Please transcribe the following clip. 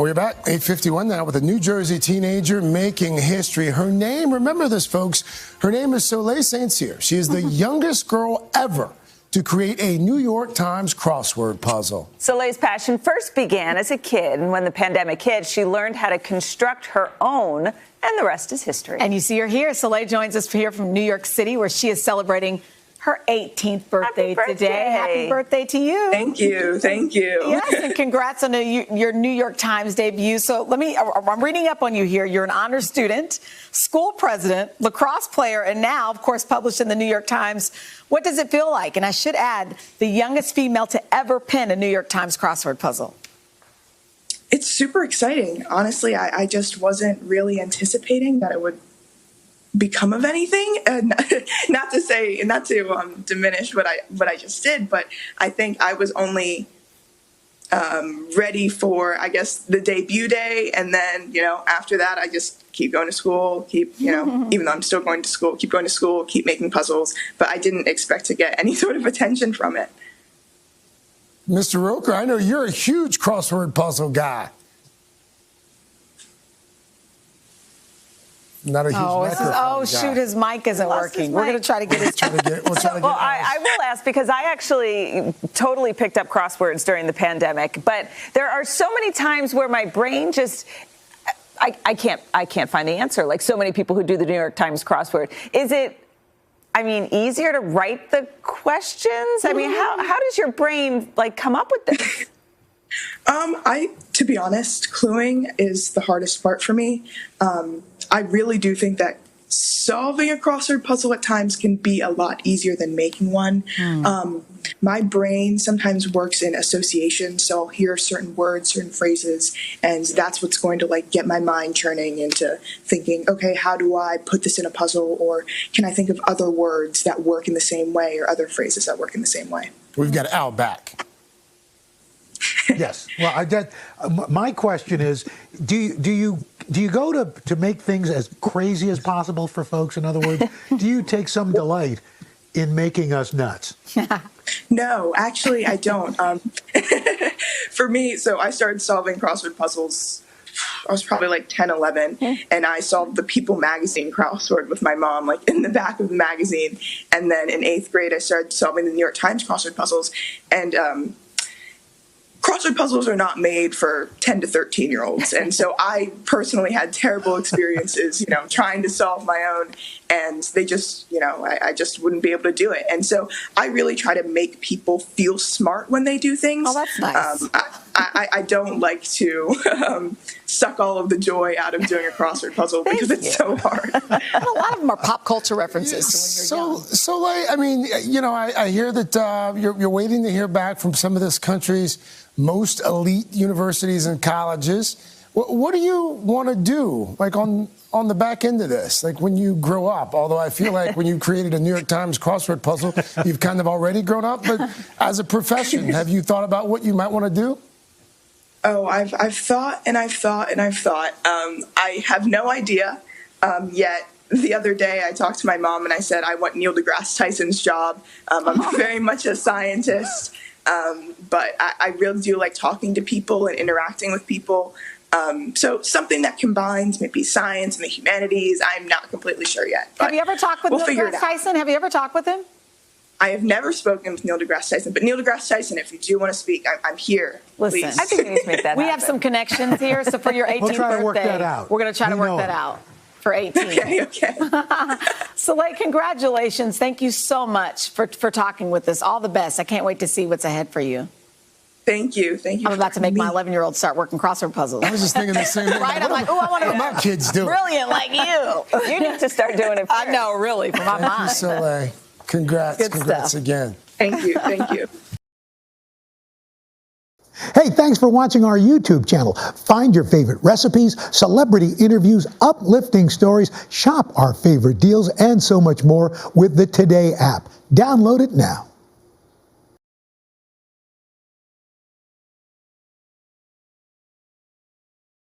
We're back, 8:51 now, with a New Jersey teenager making history. Her name, remember this, folks, her name is Soleil Saint-Cyr. She is the youngest girl ever to create a New York Times crossword puzzle. Soleil's passion first began as a kid, and when the pandemic hit, she learned how to construct her own, and the rest is history. And you see her here. Soleil joins us here from New York City, where she is celebrating her 18th birthday today. Happy birthday to you. Thank you. Thank you. Yes, and congrats on your New York Times debut. So I'm reading up on you here. You're an honor student, school president, lacrosse player, and now, of course, published in the New York Times. What does it feel like? And I should add, the youngest female to ever pen a New York Times crossword puzzle. It's super exciting. Honestly, I just wasn't really anticipating that it would become of anything, and not to diminish what I just did, but I think I was only ready for, I guess, the debut day, and then after that I just keep going to school, even though I'm still going to school, keep going to school, keep making puzzles, but I didn't expect to get any sort of attention from it. Mr. Roker, I know you're a huge crossword puzzle guy. Not a huge microphone shoot, his mic isn't working. We're going to try to get his... Well, I will ask, because I actually totally picked up crosswords during the pandemic, but there are so many times where my brain just... I can't find the answer, like so many people who do the New York Times crossword. Is it, easier to write the questions? How does your brain, come up with this? To be honest, cluing is the hardest part for me. I really do think that solving a crossword puzzle at times can be a lot easier than making one. My brain sometimes works in association, so I'll hear certain words, certain phrases, and that's what's going to get my mind churning into thinking, okay, how do I put this in a puzzle, or can I think of other words that work in the same way, or other phrases that work in the same way? We've got Al back. Yes. Well, my question is, do you go to make things as crazy as possible for folks? In other words, do you take some delight in making us nuts? No, actually, I don't. For me, so I started solving crossword puzzles, I was probably 10, 11, and I solved the People magazine crossword with my mom, in the back of the magazine. And then in 8th grade, I started solving the New York Times crossword puzzles. And crossword puzzles are not made for 10 to 13-year-olds. And so I personally had terrible experiences, trying to solve my own. And they just, I just wouldn't be able to do it. And so I really try to make people feel smart when they do things. Oh, that's nice. I don't like to suck all of the joy out of doing a crossword puzzle because it's so hard. And a lot of them are pop culture references. So I hear that you're waiting to hear back from some of this country's most elite universities and colleges. What do you want to do, on the back end of this, when you grow up? Although I feel like when you created a New York Times crossword puzzle, you've kind of already grown up. But as a profession, have you thought about what you might want to do? Oh, I've thought and I've thought and I've thought. I have no idea yet. The other day, I talked to my mom and I said, I want Neil deGrasse Tyson's job. I'm very much a scientist, but I really do like talking to people and interacting with people. So something that combines maybe science and the humanities. I'm not completely sure yet. Have you ever talked with Neil deGrasse Tyson? Have you ever talked with him? I have never spoken with Neil deGrasse Tyson, but Neil deGrasse Tyson, if you do want to speak, I'm here. Listen, please. I think we need to make that happen. We have some connections here, so for your 18th we'll try birthday, to work that out. We're going to try to work that out for 18. Okay. Soleil, congratulations. Thank you so much for talking with us. All the best. I can't wait to see what's ahead for you. Thank you. I'm about to make my 11-year-old start working crossword puzzles. I was just thinking the same thing. Right? I'm like, I want to. My kids do. Brilliant like you. You need to start doing it. I know, really, for my mind. Thank you, Soleil. Congrats again. Thank you. Thank you. Hey, thanks for watching our YouTube channel. Find your favorite recipes, celebrity interviews, uplifting stories, shop our favorite deals, and so much more with the Today app. Download it now.